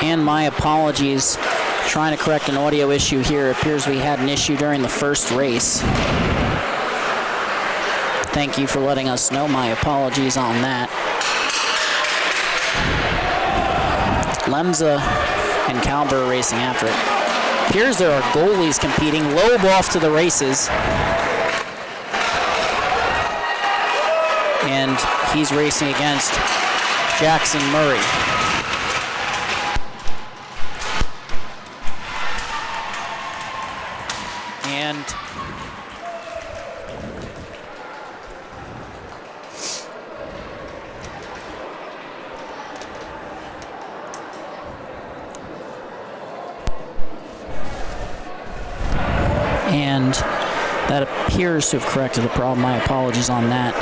And my apologies. Trying to correct an audio issue here. It appears we had an issue during the first race. Thank you for letting us know. My apologies on that. Lemza and Calber racing after it. Appears there are goalies competing. Loeb off to the races. And he's racing against Jackson Murray. And that appears to have corrected the problem. My apologies on that.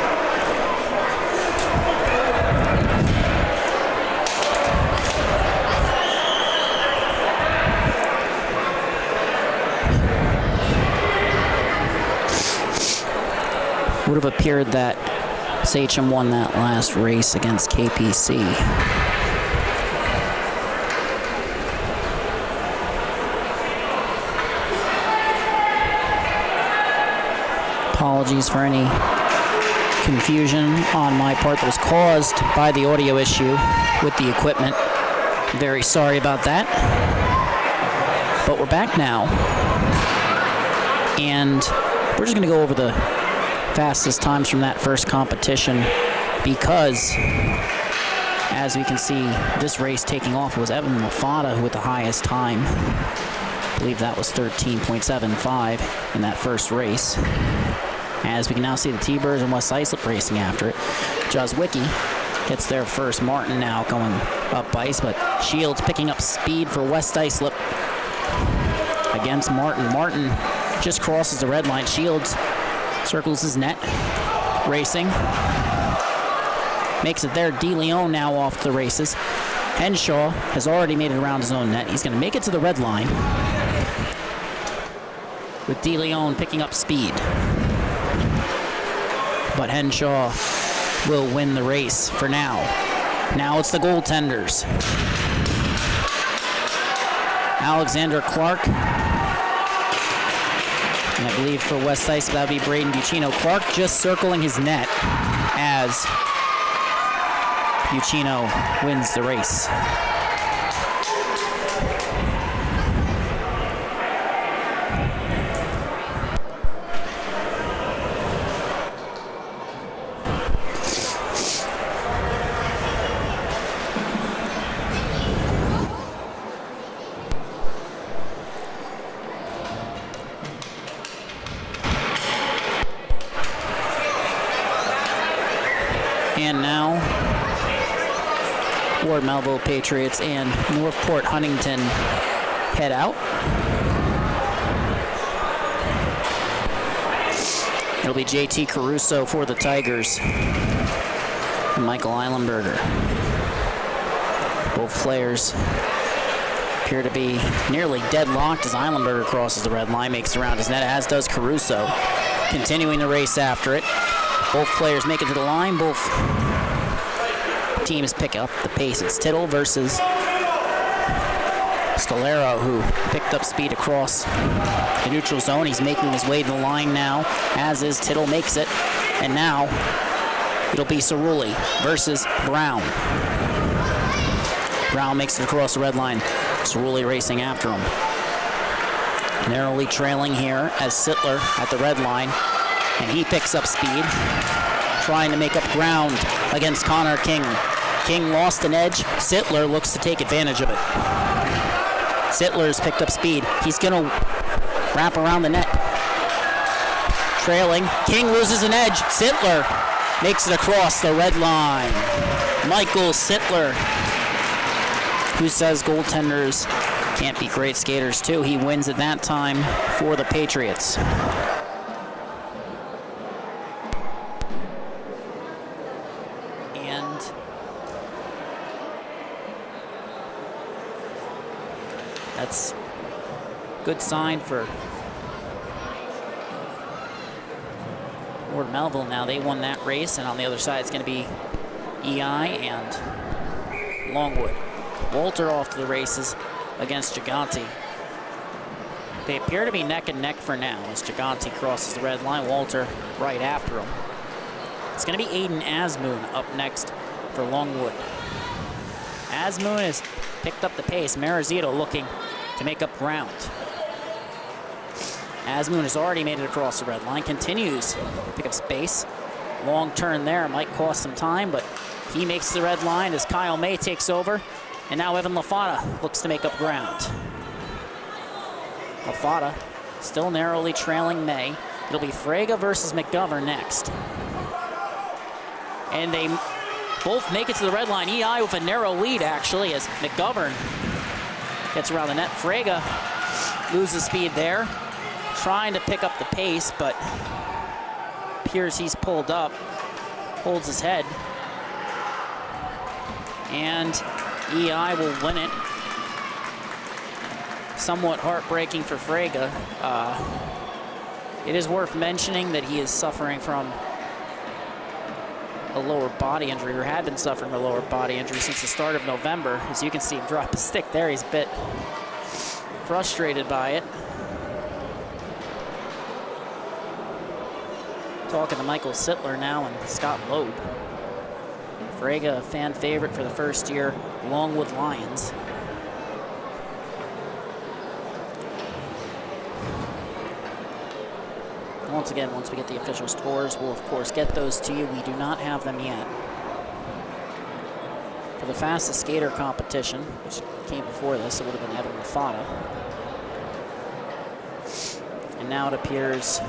Would have appeared that Sachem won that last race against KPC. Apologies for any confusion on my part that was caused by the audio issue with the equipment. Very sorry about that. But we're back now. And we're just going to go over the fastest times from that first competition because, as we can see, this race taking off was Evan Mafata with the highest time. I believe that was 13.75 in that first race. As we can now see the T-Birds and West Islip racing after it. Joswicki gets there first. Martin now going up ice, but Shields picking up speed for West Islip against Martin. Martin just crosses the red line. Shields circles his net, racing. Makes it there. DeLeon now off the races. Henshaw has already made it around his own net. He's going to make it to the red line with DeLeon picking up speed. But Henshaw will win the race for now. Now it's the goaltenders. Alexander Clark. And I believe for West Islip that would be Braden Buccino. Clark just circling his net as Buccino wins the race. And now, Ward Melville Patriots and Northport Huntington head out. It'll be JT Caruso for the Tigers and Michael Eilenberger. Both players appear to be nearly deadlocked as Eilenberger crosses the red line, makes it around his net, as does Caruso. Continuing the race after it. Both players make it to the line. Both teams pick up the pace. It's Tittle versus Scalero, who picked up speed across the neutral zone. He's making his way to the line now, as is Tittle, makes it. And now it'll be Cerulli versus Brown. Brown makes it across the red line. Cerulli racing after him. Narrowly trailing here as Sittler at the red line. And he picks up speed, trying to make up ground against Connor King. King lost an edge. Sittler looks to take advantage of it. Sittler's picked up speed. He's going to wrap around the net. Trailing. King loses an edge. Sittler makes it across the red line. Michael Sittler, who says goaltenders can't be great skaters too. He wins at that time for the Patriots. That's a good sign for Ward Melville now. They won that race, and on the other side it's going to be EI and Longwood. Walter off to the races against Giganti. They appear to be neck and neck for now as Giganti crosses the red line. Walter right after him. It's going to be Aiden Asmoon up next for Longwood. Asmoon has picked up the pace. Marizito looking to make up ground. Asmoon has already made it across the red line. Continues to pick up space. Long turn there. Might cost some time, but he makes the red line as Kyle May takes over. And now Evan LaFata looks to make up ground. LaFata still narrowly trailing May. It'll be Frega versus McGovern next. And they both make it to the red line. EI with a narrow lead, actually, as McGovern gets around the net. Frega loses speed there, trying to pick up the pace, but appears he's pulled up, holds his head, and EI will win it. Somewhat heartbreaking for Frega. It is worth mentioning that he is suffering from a lower body injury, or had been suffering a lower body injury since the start of November. As you can see him drop his stick there, he's a bit frustrated by it. Talking to Michael Sittler now and Scott Loeb. Frega, a fan favorite for the first year Longwood Lions. Once again, once we get the official scores, we'll of course get those to you. We do not have them yet. For the fastest skater competition, which came before this, it would have been Evan LaFata. And now it appears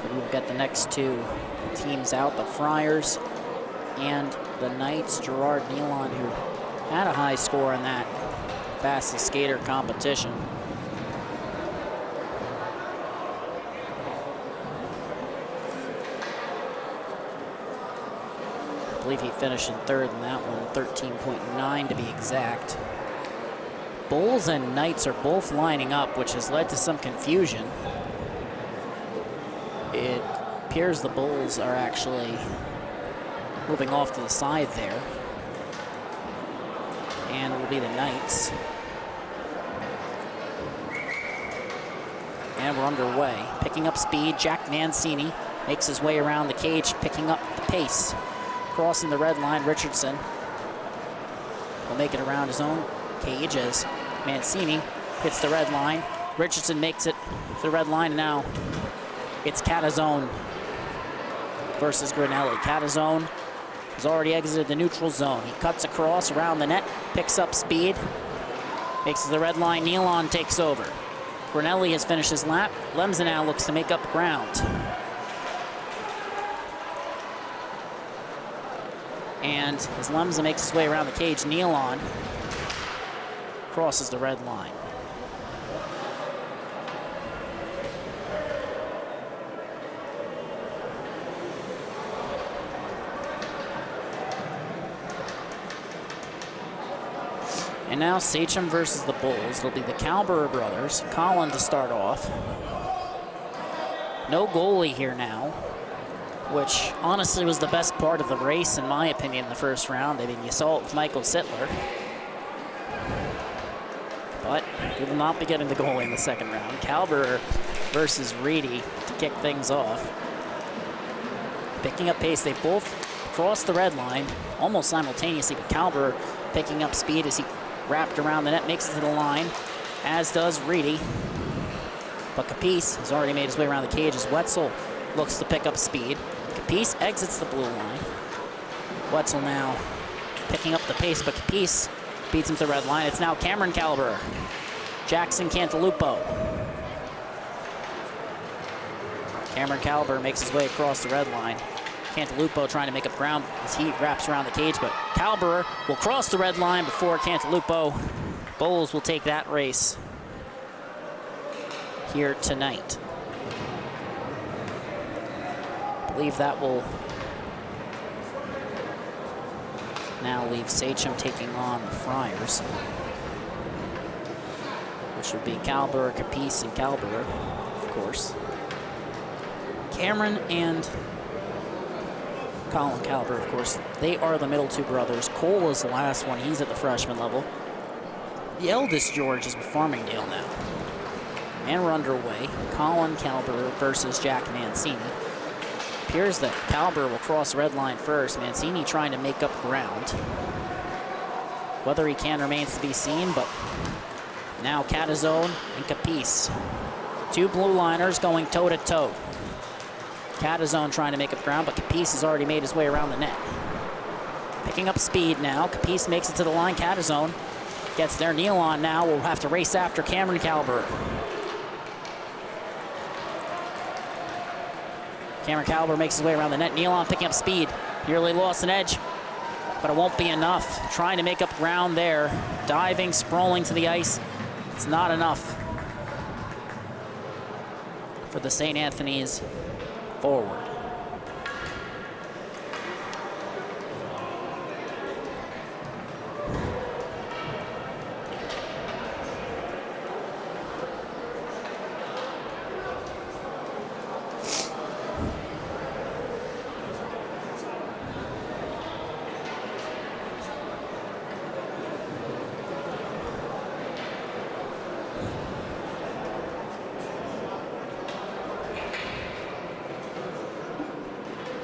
we will get the next two teams out, the Friars and the Knights. Gerard Nealon, who had a high score in that fastest skater competition. I believe he finished in third in that one, 13.9 to be exact. Bulls and Knights are both lining up, which has led to some confusion. It appears the Bulls are actually moving off to the side there. And it will be the Knights. And we're underway. Picking up speed, Jack Mancini makes his way around the cage, picking up the pace. Crossing the red line, Richardson will make it around his own cage as Mancini hits the red line. Richardson makes it to the red line, and now it's Catazone versus Grinelli. Catazone has already exited the neutral zone. He cuts across around the net, picks up speed, makes it to the red line. Nealon takes over. Grinelli has finished his lap. Lemza now looks to make up ground. And as Lemza makes his way around the cage, Nealon crosses the red line. And now Sachem versus the Bulls. It'll be the Calberer brothers. Colin to start off. No goalie here now, which honestly was the best part of the race, in my opinion, in the first round. I mean, you saw it with Michael Sittler. But we will not be getting the goalie in the second round. Calberer versus Reedy to kick things off. Picking up pace. They both crossed the red line almost simultaneously, but Calberer picking up speed as he wrapped around the net, makes it to the line, as does Reedy. But Capice has already made his way around the cage as Wetzel looks to pick up speed. Capice exits the blue line. Wetzel now picking up the pace, but Capice beats him to the red line. It's now Cameron Calberer, Jackson Cantalupo. Cameron Calberer makes his way across the red line. Cantalupo trying to make up ground as he wraps around the cage, but Calberer will cross the red line before Cantalupo. Bulls will take that race here tonight. I believe that will now leave Sachem taking on the Friars, which would be Calberer, Capice, and Calberer, of course. Cameron and Colin Calber, of course. They are the middle two brothers. Cole is the last one. He's at the freshman level. The eldest George is with Farmingdale now. And we're underway. Colin Calber versus Jack Mancini. Appears that Calber will cross the red line first. Mancini trying to make up ground. Whether he can remains to be seen, but now Catazone and Capice. Two blue liners going toe-to-toe. Catazone trying to make up ground, but Capice has already made his way around the net. Picking up speed now. Capice makes it to the line. Catazone gets there. Nealon now will have to race after Cameron Calber. Cameron Calber makes his way around the net. Nealon picking up speed. Nearly lost an edge, but it won't be enough. Trying to make up ground there. Diving, sprawling to the ice. It's not enough for the St. Anthony's forward.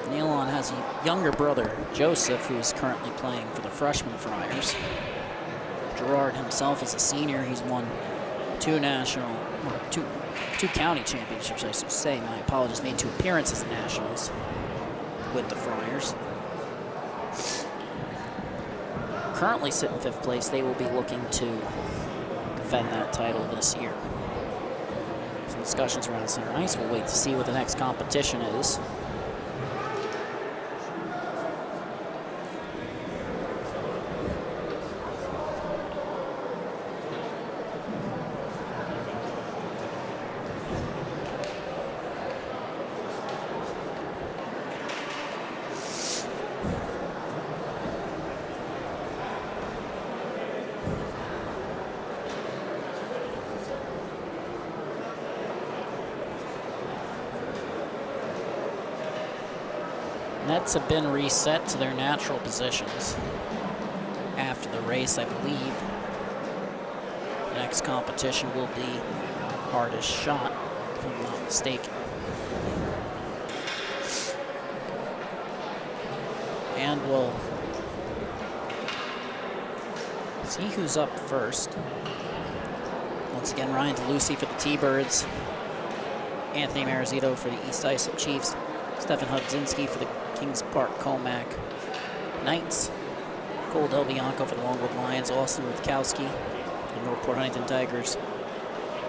Nealon has a younger brother, Joseph, who is currently playing for the freshman Friars. Gerard himself is a senior. He's won two county championships, I should say. My apologies, made 2 appearances in nationals with the Friars. Currently sit in 5th place. They will be looking to defend that title this year. Some discussions around center ice. We'll wait to see what the next competition is. Nets have been reset to their natural positions after the race, I believe. The next competition will be hardest shot, if I'm not mistaken. And we'll see who's up first. Once again, Ryan DeLucy for the T-Birds, Anthony Marizito for the East Islip Chiefs, Stefan Hudzinski for the Kings Park Comac Knights, Cole Del Bianco for the Longwood Lions, Austin Rutkowski for the Northport Huntington Tigers.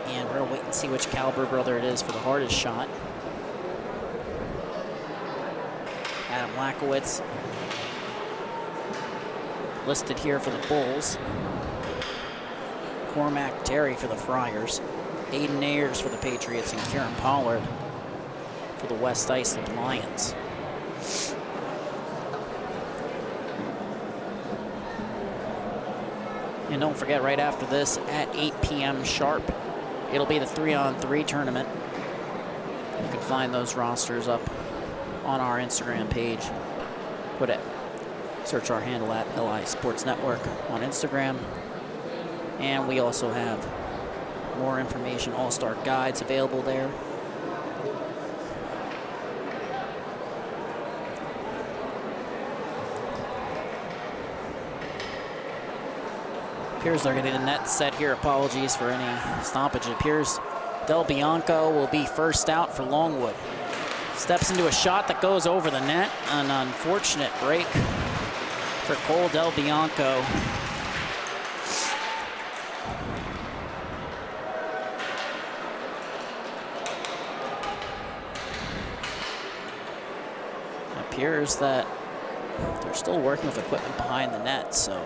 And we're gonna wait and see which Calber brother it is for the hardest shot. Adam Lakowitz listed here for the Bulls. Cormac Terry for the Friars. Aiden Ayers for the Patriots, and Kieran Pollard for the West Iceland Lions. And don't forget, right after this, at 8 p.m. sharp, it'll be the 3-on-3 tournament. You can find those rosters up on our Instagram page. Search our handle at LI Sports Network on Instagram. And we also have more information, all-star guides available there. Appears they're getting the net set here. Apologies for any stoppage. It appears Del Bianco will be first out for Longwood. Steps into a shot that goes over the net. An unfortunate break for Cole Del Bianco. It appears that they're still working with equipment behind the net, so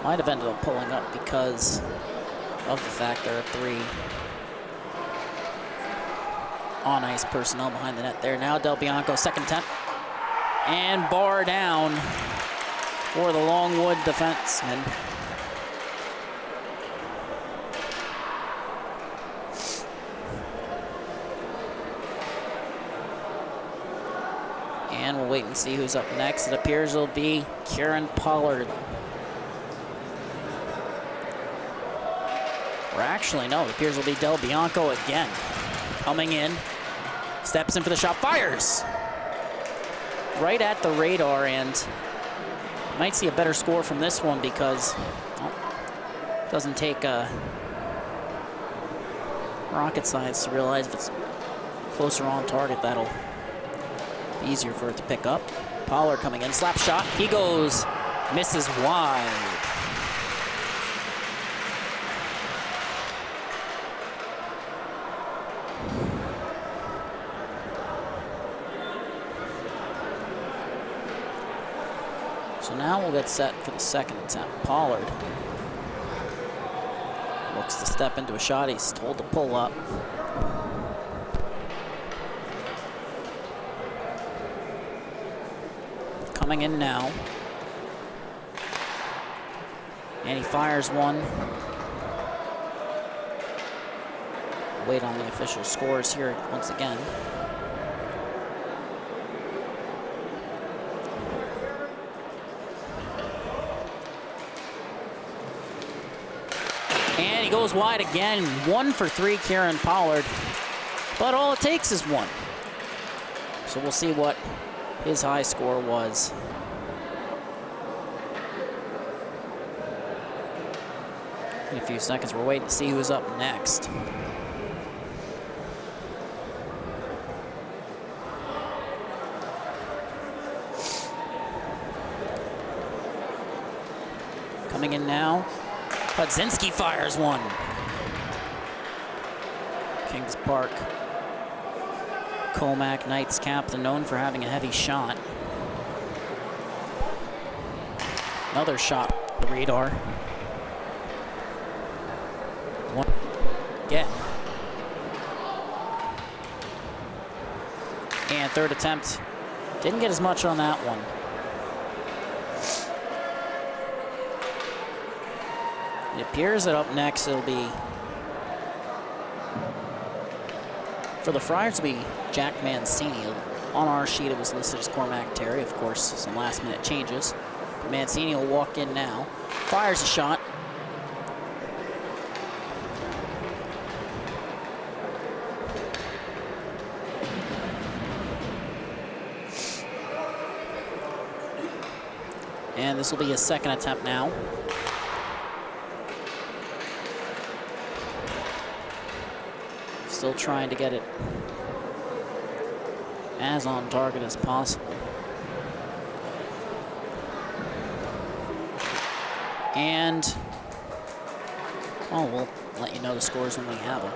might have ended up pulling up because of the fact there are 3 on-ice personnel behind the net there. Now Del Bianco, second attempt, and bar down for the Longwood defenseman. And we'll wait and see who's up next. It appears it'll be Kieran Pollard. Or actually, no, it appears it'll be Del Bianco again. Coming in, steps in for the shot, fires! Right at the radar, and might see a better score from this one because it doesn't take rocket science to realize if it's closer on target, that'll be easier for it to pick up. Pollard coming in, slap shot, he goes, misses wide. So now we'll get set for the second attempt. Pollard looks to step into a shot. He's told to pull up. Coming in now. And he fires one. Wait on the official scores here once again. And he goes wide again. 1 for 3, Kieran Pollard. But all it takes is one. So we'll see what his high score was. In a few seconds, we're waiting to see who's up next. Coming in now. Podzinski fires one. Kings Park. Comac Knights captain, known for having a heavy shot. Another shot, the radar. One again. And third attempt. Didn't get as much on that one. It appears that up next it'll be, for the Friars, it'll be Jack Mancini. On our sheet it was listed as Cormac Terry, of course, some last minute changes. But Mancini will walk in now, fires a shot. And this will be his second attempt now. Still trying to get it as on target as possible. And, oh, we'll let you know the scores when we have them.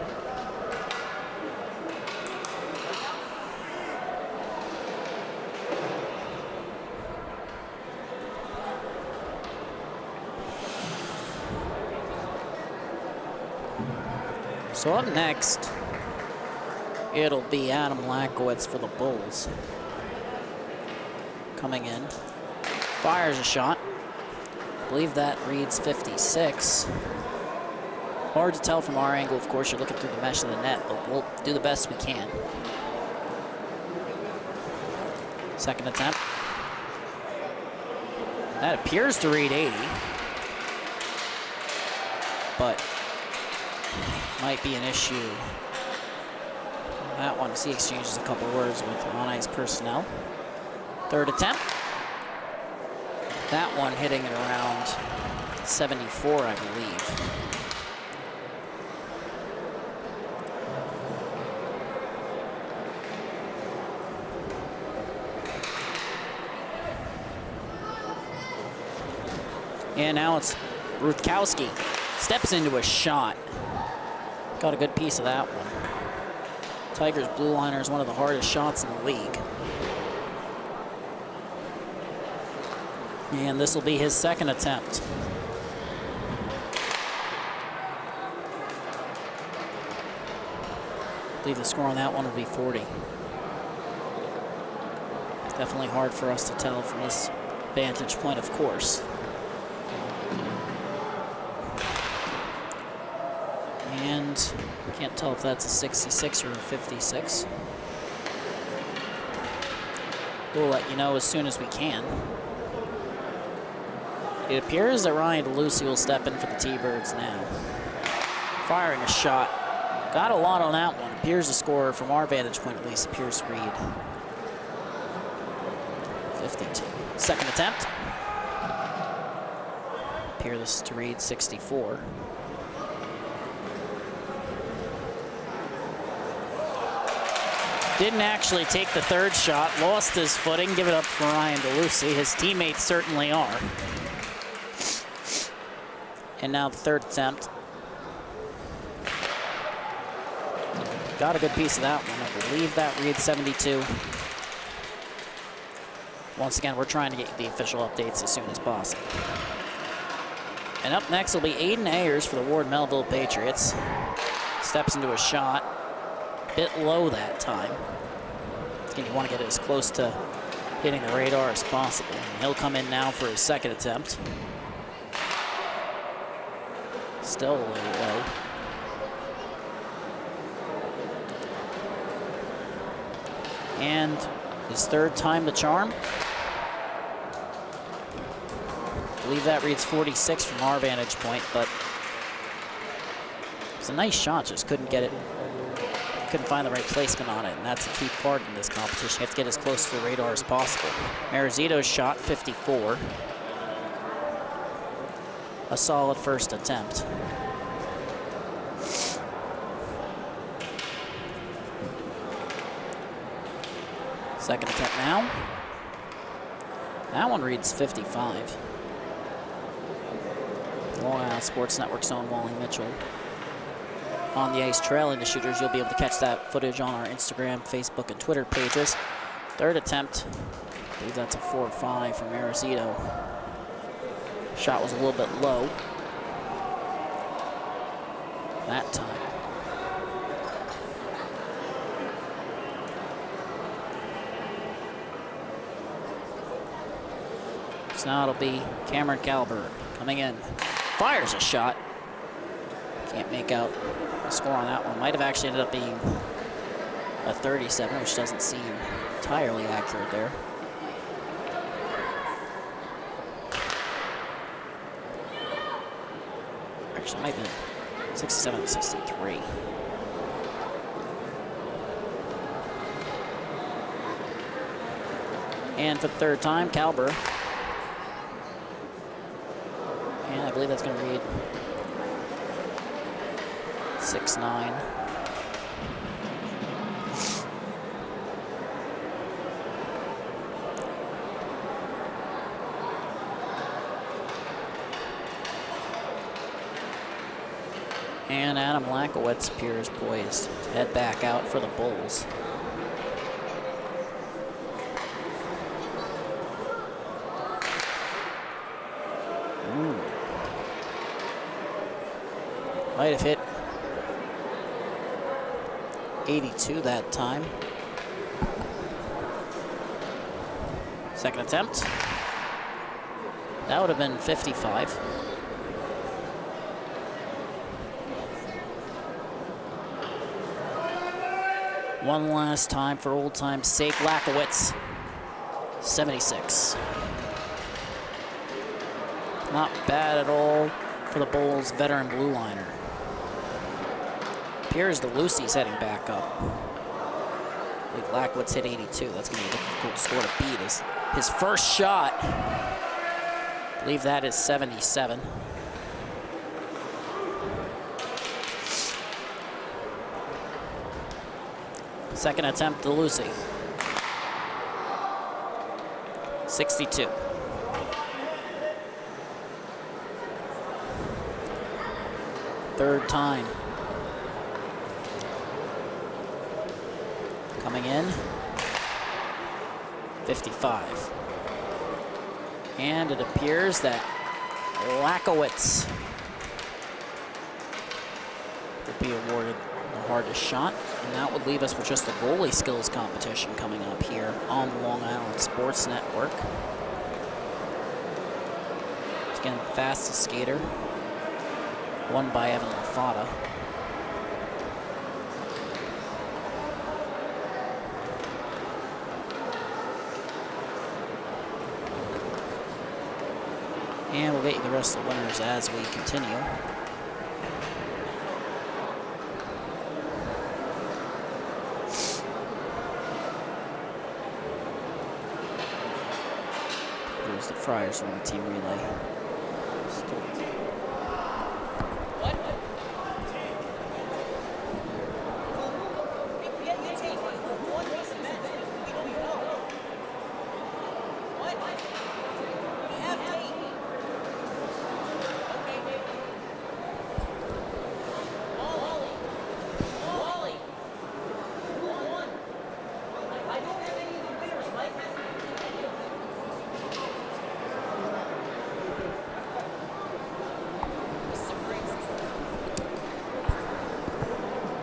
So up next, it'll be Adam Lakowitz for the Bulls. Coming in, fires a shot. I believe that reads 56. Hard to tell from our angle, of course, you're looking through the mesh of the net, but we'll do the best we can. Second attempt. That appears to read 80, but might be an issue. That one, he exchanges a couple words with on-ice personnel. Third attempt. That one hitting at around 74, I believe. And now it's Ruthkowski. Steps into a shot. Got a good piece of that one. Tigers blue liner is one of the hardest shots in the league. And this will be his second attempt. I believe the score on that one will be 40. Definitely hard for us to tell from this vantage point, of course. And can't tell if that's a 66 or a 56. We'll let you know as soon as we can. It appears that Ryan DeLucy will step in for the T-Birds now. Firing a shot. Got a lot on that one. Appears to score, from our vantage point at least, appears to read 52. Second attempt. Appears to read 64. Didn't actually take the third shot, lost his footing, give it up for Ryan DeLucy. His teammates certainly are. And now the third attempt. Got a good piece of that one. I believe that reads 72. Once again, we're trying to get you the official updates as soon as possible. And up next will be Aiden Ayers for the Ward Melville Patriots. Steps into a shot. Bit low that time. Again, you want to get it as close to hitting the radar as possible. And he'll come in now for his second attempt. Still a little low. And his third time the charm. I believe that reads 46 from our vantage point, but it's a nice shot, just couldn't get it. Couldn't find the right placement on it, and that's a key part in this competition. You have to get as close to the radar as possible. Marizito's shot, 54. A solid first attempt. Second attempt now. That one reads 55. Long Island Sports Network's own Wally Mitchell on the ice trailing the shooters. You'll be able to catch that footage on our Instagram, Facebook, and Twitter pages. Third attempt, I believe that's a 4 or 5 from Marizito. Shot was a little bit low that time. So now it'll be Cameron Calber coming in. Fires a shot. Can't make out the score on that one. Might have actually ended up being a 37, which doesn't seem entirely accurate there. Actually, it might be 67, 63. And for the third time, Calber. And I believe that's going to read 6-9. And Adam Lakowitz appears poised to head back out for the Bulls. Might have hit 82 that time. Second attempt. That would have been 55. One last time for old time's sake, Lakowitz, 76. Not bad at all for the Bulls' veteran blue liner. Appears DeLucy's heading back up. I believe Lakowitz hit 82. That's going to be a difficult score to beat. His first shot, I believe that is 77. Second attempt, DeLucy. 62. Third time. Coming in. 55. And it appears that Lakowitz will be awarded the hardest shot. And that would leave us with just the goalie skills competition coming up here on the Long Island Sports Network. It's again, fastest skater, won by Evan Lafata. And we'll get you the rest of the winners as we continue. Here's the Friars winning team relay.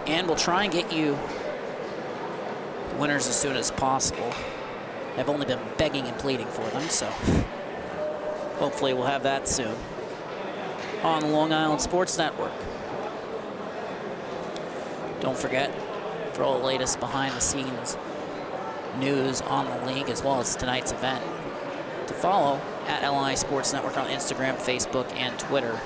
And we'll try and get you winners as soon as possible. I've only been begging and pleading for them, so hopefully we'll have that soon on the Long Island Sports Network. Don't forget, for all the latest behind-the-scenes news on the league, as well as tonight's event, to follow at LI Sports Network on Instagram, Facebook, and Twitter.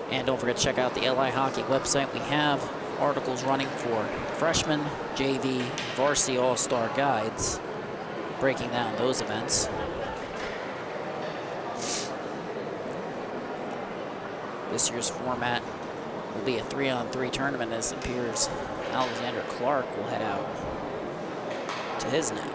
And don't forget to check out the LI Hockey website. We have articles running for freshman, JV, and varsity all-star guides, breaking down those events. This year's format will be a 3-on-3 tournament, as it appears Alexander Clark will head out to his net.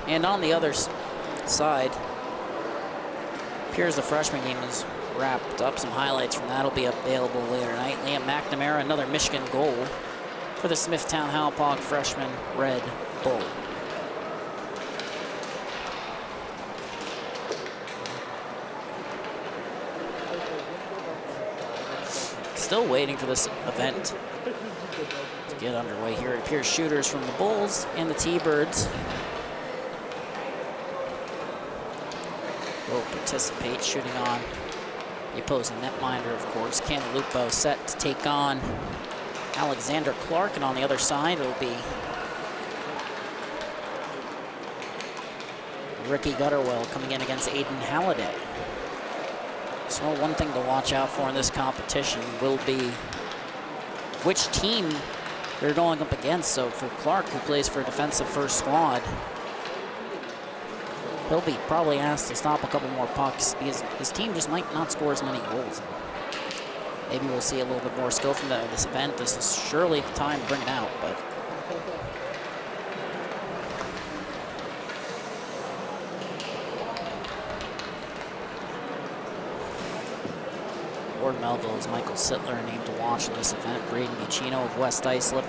And on the other side, appears the freshman game is wrapped up. Some highlights from that will be available later tonight. Liam McNamara, another Michigan goal for the Smithtown Hauppauge freshman Red Bull. Still waiting for this event to get underway here. It appears shooters from the Bulls and the T-Birds will participate, shooting on the opposing netminder, of course. Cantalupo set to take on Alexander Clark, and on the other side it'll be Ricky Gutterwell coming in against Aiden Halliday. So one thing to watch out for in this competition will be which team they're going up against. So for Clark, who plays for defensive first squad, he'll be probably asked to stop a couple more pucks because his team just might not score as many goals. Maybe we'll see a little bit more skill from this event. This is surely the time to bring it out, but Ward Melville's Michael Sittler named to watch in this event. Braden Buccino of West Islip,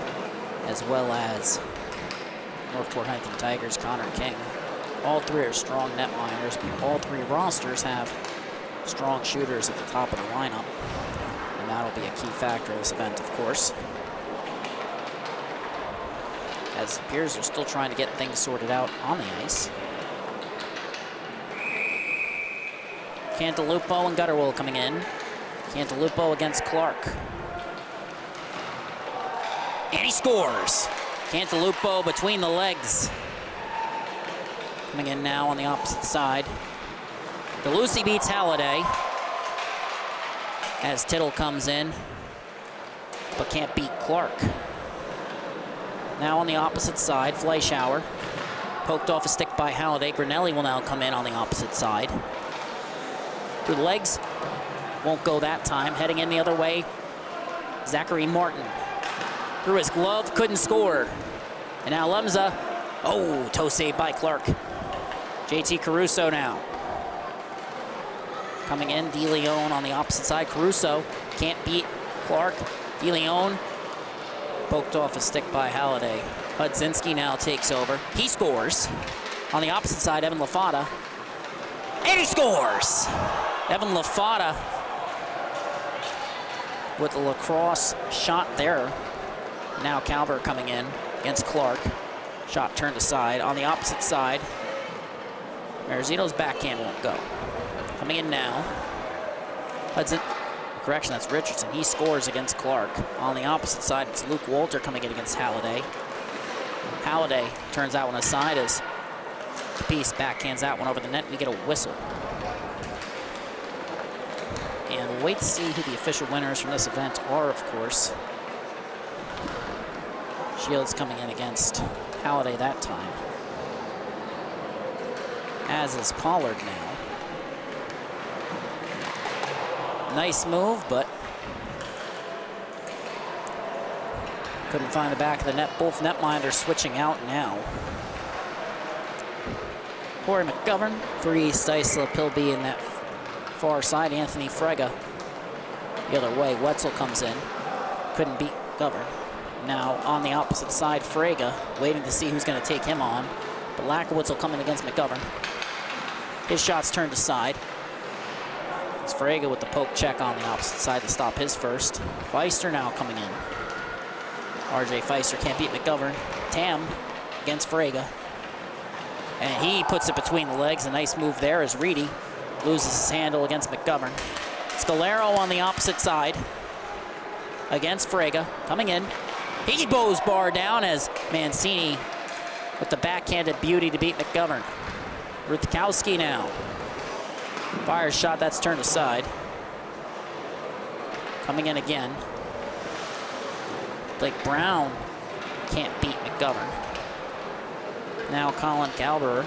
as well as Northport Huntington Tigers' Connor King. All three are strong netminders, but all three rosters have strong shooters at the top of the lineup, and that'll be a key factor of this event, of course. As it appears they're still trying to get things sorted out on the ice. Cantalupo and Gutterwell coming in. Cantalupo against Clark. And he scores. Cantalupo between the legs. Coming in now on the opposite side. DeLucy beats Halliday as Tittle comes in, but can't beat Clark. Now on the opposite side, Fleischauer. Poked off a stick by Halliday. Grinelli will now come in on the opposite side. Through the legs. Won't go that time. Heading in the other way, Zachary Martin. Through his glove, couldn't score. And now Lemza. Oh, toe save by Clark. JT Caruso now. Coming in, DeLeon on the opposite side. Caruso can't beat Clark. DeLeon poked off a stick by Halliday. Hudzinski now takes over. He scores. On the opposite side, Evan Lafata. And he scores! Evan Lafata with the lacrosse shot there. Now Calvert coming in against Clark. Shot turned aside. On the opposite side, Marizito's backhand won't go. Coming in now, Hudson, correction, that's Richardson. He scores against Clark. On the opposite side, it's Luke Walter coming in against Halliday. Halliday turns that one aside as Capice backhands that one over the net. We get a whistle. And we'll wait to see who the official winners from this event are, of course. Shields coming in against Halliday that time. As is Pollard now. Nice move, but couldn't find the back of the net. Both netminders switching out now. Corey McGovern, three Stysla Pilby in that far side. Anthony Frega the other way. Wetzel comes in. Couldn't beat Govern. Now on the opposite side, Frega waiting to see who's going to take him on. But Lakowitz will come in against McGovern. His shot's turned aside. It's Frega with the poke check on the opposite side to stop his first. Feister now coming in. RJ Feister can't beat McGovern. Tam against Frega. And he puts it between the legs. A nice move there as Reedy loses his handle against McGovern. Scalero on the opposite side against Frega. Coming in. He bows bar down as Mancini with the backhanded beauty to beat McGovern. Rutkowski now. Fires shot, that's turned aside. Coming in again. Blake Brown can't beat McGovern. Now Colin Calberer.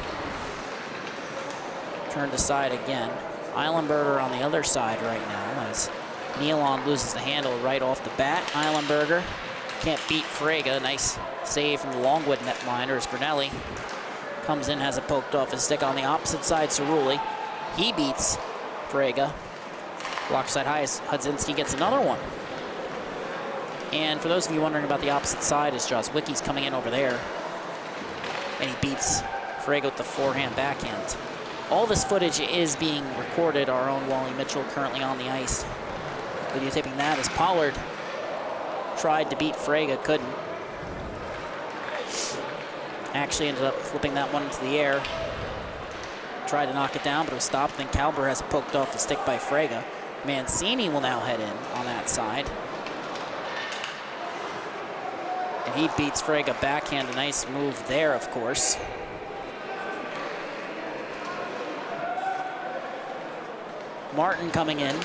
Turned aside again. Eilenberger on the other side right now as Nealon loses the handle right off the bat. Eilenberger can't beat Frega. Nice save from the Longwood netminder as Grinelli comes in, has it poked off his stick. On the opposite side, Cerulli. He beats Frega. Block side highest. Hudzinski gets another one. And for those of you wondering about the opposite side, is Josh Wickie's coming in over there. And he beats Frega with the forehand backhand. All this footage is being recorded. Our own Wally Mitchell currently on the ice videotaping that as Pollard tried to beat Frega, couldn't. Actually ended up flipping that one into the air. Tried to knock it down, but it was stopped. Then Calber has it poked off the stick by Frega. Mancini will now head in on that side. And he beats Frega backhand. A nice move there, of course. Martin coming in.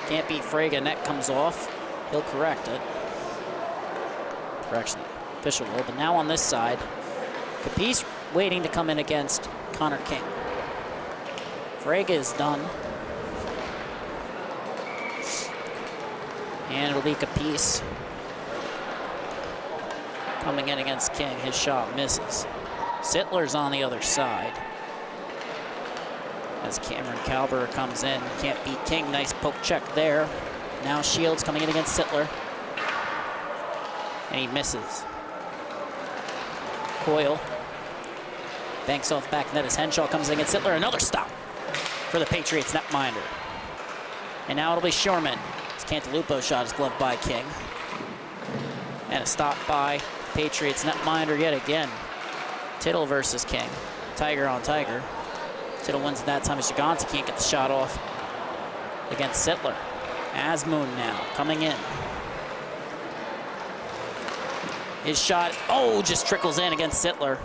Can't beat Frega, net comes off. He'll correct it. Correction, official will, but now on this side, Capice waiting to come in against Connor King. Frega is done. And it'll be Capice coming in against King. His shot misses. Sittler's on the other side as Cameron Calber comes in. Can't beat King. Nice poke check there. Now Shields coming in against Sittler. And he misses. Coyle banks off back net as Henshaw comes in against Sittler. Another stop for the Patriots netminder. And now it'll be Shorman. His Cantalupo shot is gloved by King. And a stop by Patriots netminder yet again. Tittle versus King. Tiger on Tiger. Tittle wins at that time as Gigante can't get the shot off against Sittler. Asmoon now coming in. His shot, oh, just trickles in against Sittler.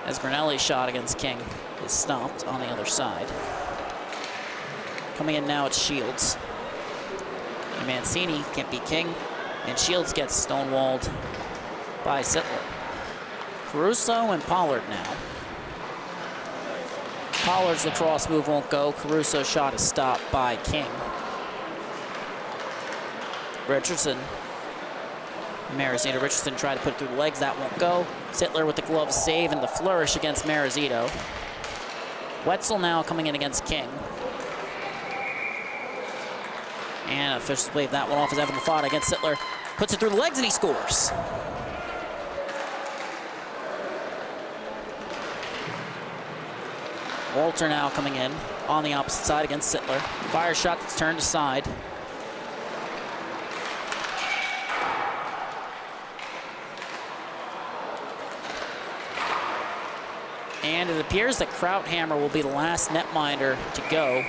As Granelli's shot against King is stopped on the other side. Coming in now, it's Shields. And Mancini can't beat King, and Shields gets stonewalled by Sittler. Caruso and Pollard now. Pollard's lacrosse move won't go. Caruso's shot is stopped by King. Richardson. Marizito. Richardson tried to put it through the legs. That won't go. Sittler with the glove save and the flourish against Marizito. Wetzel now coming in against King. And officials wave that one off as Evan Lafada against Sittler. Puts it through the legs and he scores. Walter now coming in on the opposite side against Sittler. Fire shot that's turned aside. And it appears that Krauthammer will be the last netminder to go.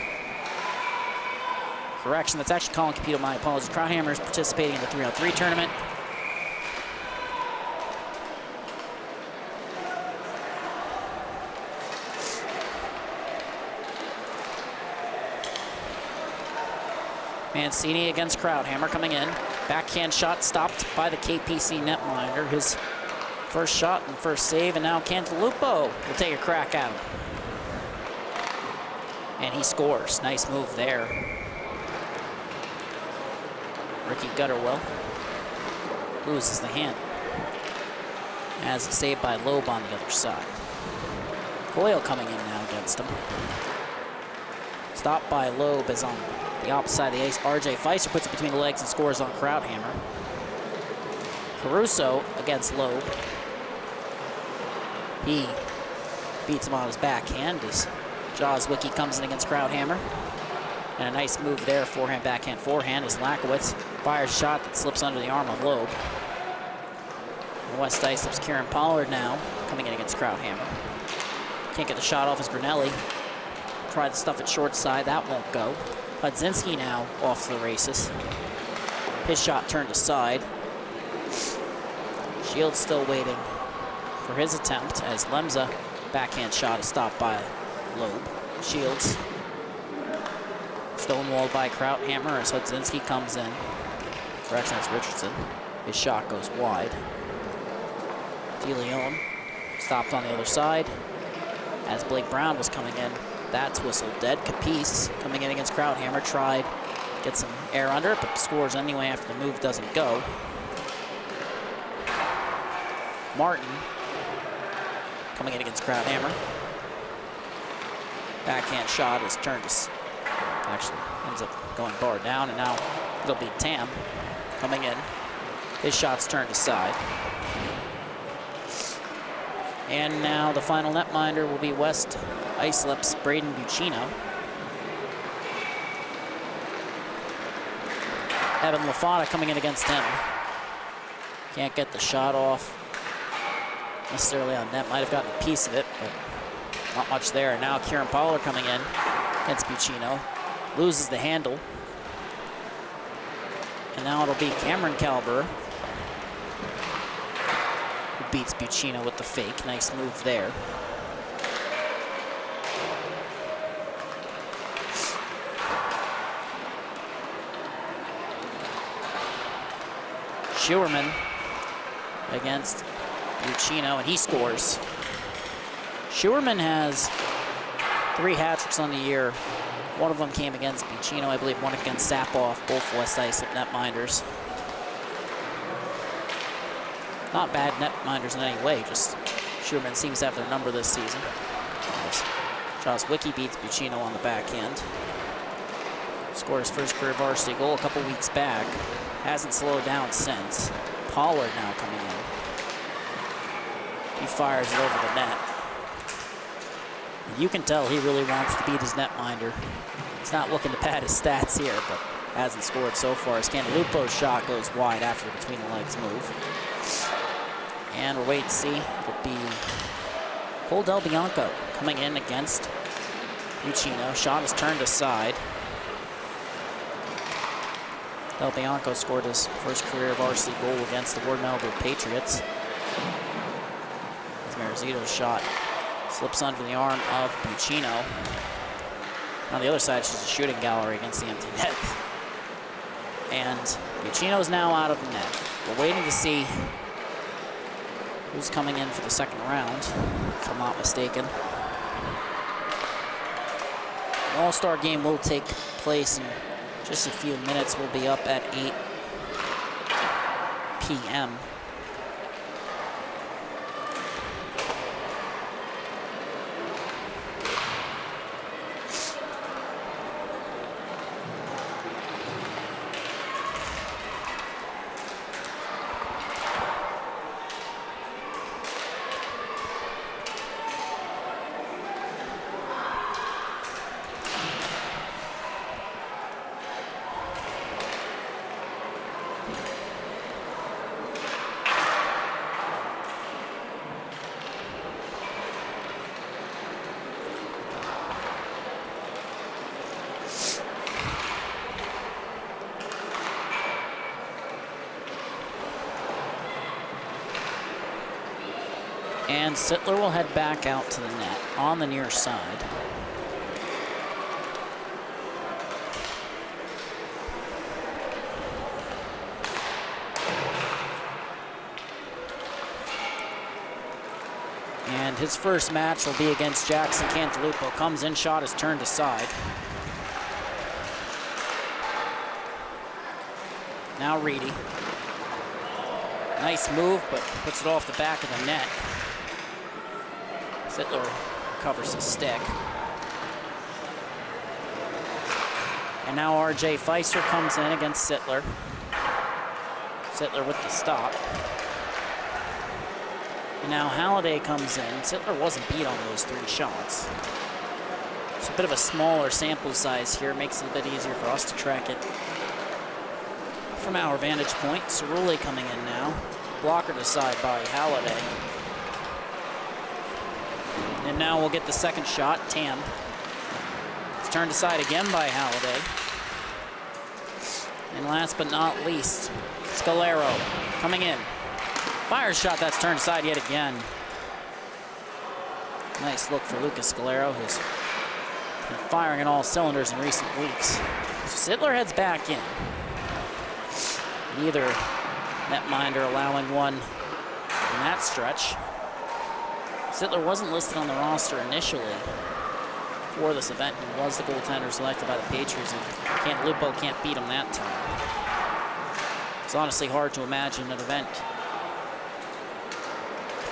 Correction, that's actually Colin Capito, my apologies. Krauthammer is participating in the 3-on-3 tournament. Mancini against Krauthammer coming in. Backhand shot stopped by the KPC netminder. His first shot and first save, and now Cantalupo will take a crack at him. And he scores. Nice move there. Ricky Gutterwell loses the handle. As a save by Loeb on the other side. Coyle coming in now against him. Stopped by Loeb as on the opposite side of the ice. RJ Feister puts it between the legs and scores on Krauthammer. Caruso against Loeb. He beats him on his backhand as Jaws Wiki comes in against Krauthammer. And a nice move there, forehand, backhand, forehand, as Lakowitz fires a shot that slips under the arm of Loeb. And West Ice slips Kieran Pollard now, coming in against Krauthammer. Can't get the shot off as Granelli. Tried to stuff it short side, that won't go. Hudzinski now off to the races. His shot turned aside. Shields still waiting for his attempt as Lemza backhand shot is stopped by Loeb. Shields stonewalled by Krauthammer as Hudzinski comes in. Correction, that's Richardson. His shot goes wide. DeLeon stopped on the other side as Blake Brown was coming in. That's whistled dead. Capice coming in against Krauthammer, tried to get some air under it, but scores anyway after the move doesn't go. Martin coming in against Krauthammer. Backhand shot is turned to, actually ends up going bar down, and now it'll be Tam coming in. His shot's turned aside. And now the final netminder will be West Islip's Braden Buccino. Evan Lafada coming in against him. Can't get the shot off necessarily on net. Might have gotten a piece of it, but not much there. And now Kieran Pollard coming in against Buccino. Loses the handle. And now it'll be Cameron Calber who beats Buccino with the fake. Nice move there. Schuerman against Buccino, and he scores. Schuerman has 3 hat-tricks on the year. One of them came against Buccino, I believe one against Sapoff, both West Islip netminders. Not bad netminders in any way, just Schuerman seems to have their number this season. Charles Wiki beats Buccino on the backhand. Scored his first career varsity goal a couple weeks back. Hasn't slowed down since. Pollard now coming in. He fires it over the net. You can tell he really wants to beat his netminder. He's not looking to pad his stats here, but hasn't scored so far. Scandalupo's shot goes wide after the between the legs move. And we'll wait to see. It'll be Cole Del Bianco coming in against Buccino. Shot is turned aside. Del Bianco scored his first career varsity goal against the Ward Melville Patriots. As Marizito's shot slips under the arm of Buccino. On the other side, she's a shooting gallery against the empty net. And Buccino's now out of the net. We're waiting to see who's coming in for the second round, if I'm not mistaken. The All-Star game will take place in just a few minutes. We'll be up at 8 p.m. And Sittler will head back out to the net on the near side. And his first match will be against Jackson Cantalupo. Comes in, shot is turned aside. Now Reedy. Nice move, but puts it off the back of the net. Sittler covers his stick. And now R.J. Feister comes in against Sittler. Sittler with the stop. And now Halliday comes in. Sittler wasn't beat on those 3 shots. It's a bit of a smaller sample size here. Makes it a bit easier for us to track it from our vantage point. Cerulli coming in now. Blocker to side by Halliday. And now we'll get the second shot, Tam. It's turned aside again by Halliday. And last but not least, Scalero coming in. Fires shot that's turned aside yet again. Nice look for Lucas Scalero, who's been firing on all cylinders in recent weeks. So Sittler heads back in. Neither netminder allowing one in that stretch. Sittler wasn't listed on the roster initially for this event. He was the goaltender selected by the Patriots, and Lupo can't beat him that time. It's honestly hard to imagine an event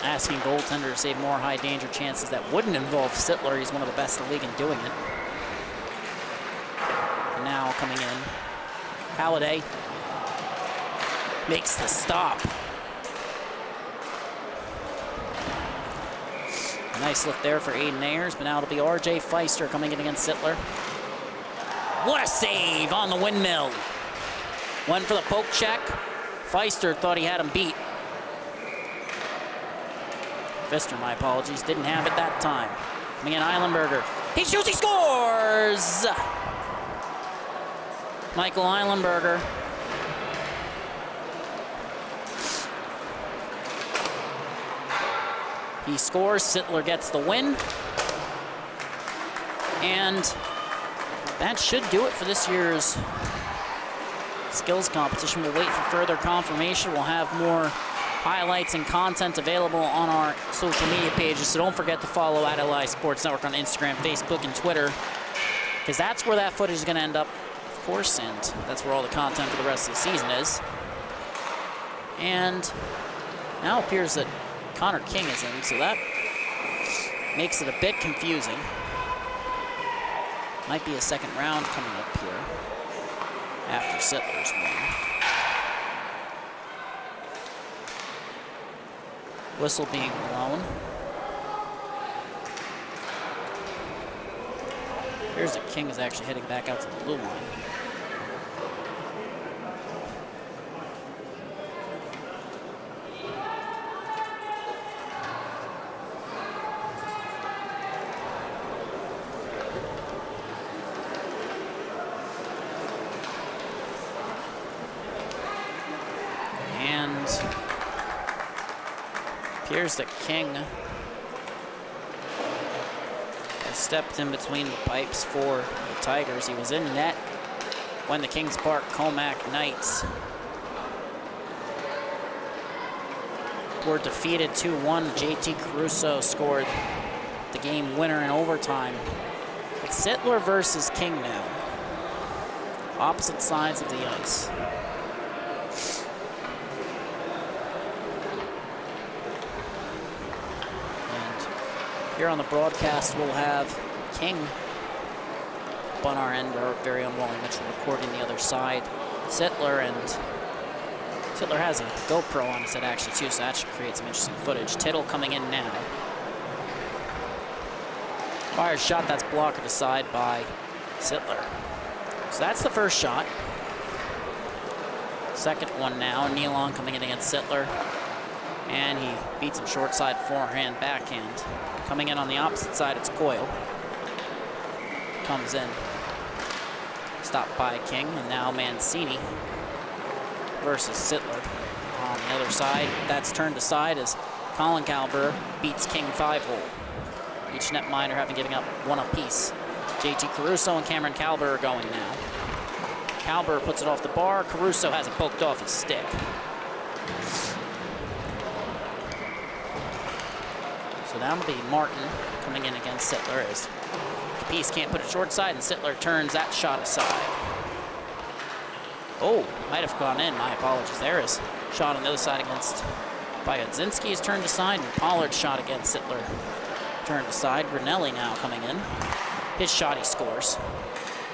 asking goaltender to save more high danger chances that wouldn't involve Sittler. He's one of the best in the league in doing it. And now coming in, Halliday makes the stop. A nice look there for Aiden Ayers, but now it'll be R.J. Feister coming in against Sittler. What a save on the windmill. Went for the poke check. Feister thought he had him beat. Pfister, my apologies, didn't have it that time. Coming in, Eilenberger. He shoots, he scores! Michael Eilenberger. He scores, Sittler gets the win. And that should do it for this year's skills competition. We'll wait for further confirmation. We'll have more highlights and content available on our social media pages, so don't forget to follow at LI Sports Network on Instagram, Facebook, and Twitter, because that's where that footage is going to end up, of course, and that's where all the content for the rest of the season is. And now it appears that Connor King is in, so that makes it a bit confusing. Might be a second round coming up here after Sittler's win. Whistle being blown. Here's that King is actually heading back out to the blue line. Jones. Appears that King has stepped in between the pipes for the Tigers. He was in net when the Kings Park Comac Knights were defeated 2-1. JT Caruso scored the game winner in overtime. It's Sittler versus King now. Opposite sides of the ice. And here on the broadcast, we'll have King up on our end, our very own Wally Mitchell recording the other side. Sittler has a GoPro on his head actually too, so that should create some interesting footage. Tittle coming in now. Fires shot that's blocked aside by Sittler. So that's the first shot. Second one now. Nealon coming in against Sittler. And he beats him short side, forehand, backhand. Coming in on the opposite side, it's Coyle. Comes in. Stopped by King, and now Mancini versus Sittler. On the other side, that's turned aside as Colin Calber beats King 5-hole. Each netminder having given up one apiece. JT Caruso and Cameron Calber are going now. Calber puts it off the bar. Caruso has it poked off his stick. So that'll be Martin coming in against Sittler as Capice can't put it short side, and Sittler turns that shot aside. Oh, might have gone in. My apologies. There is shot on the other side against Byodzinski is turned aside, and Pollard's shot against Sittler turned aside. Grinelli now coming in. His shot, he scores.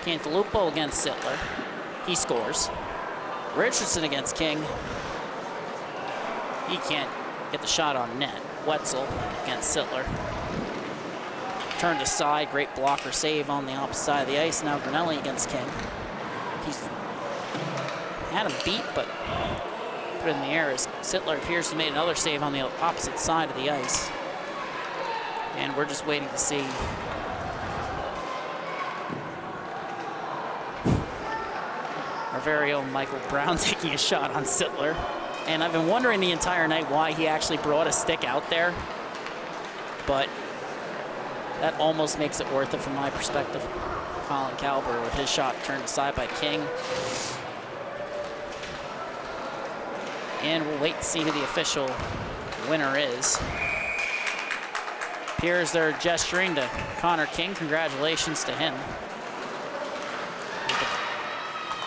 Cantalupo against Sittler. He scores. Richardson against King. He can't get the shot on net. Wetzel against Sittler. Turned aside. Great blocker save on the opposite side of the ice. Now Grinelli against King. He's had him beat, but put it in the air as Sittler appears to have made another save on the opposite side of the ice. And we're just waiting to see our very own Michael Brown taking a shot on Sittler. And I've been wondering the entire night why he actually brought a stick out there. But that almost makes it worth it from my perspective. Colin Calber with his shot turned aside by King. And we'll wait to see who the official winner is. Appears they're gesturing to Connor King. Congratulations to him.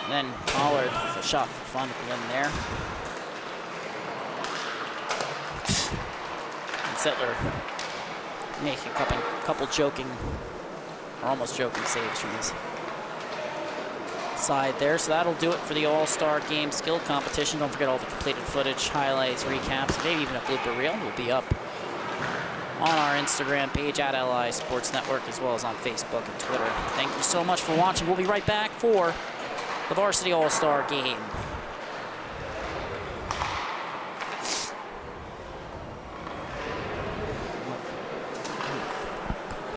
And then Pollard with a shot for fun at the end there. And Sittler making a couple joking, or almost joking saves from his side there. So that'll do it for the All-Star Game skill competition. Don't forget all the completed footage, highlights, recaps, maybe even a blooper reel will be up on our Instagram page at LI Sports Network, as well as on Facebook and Twitter. Thank you so much for watching. We'll be right back for the Varsity All-Star Game.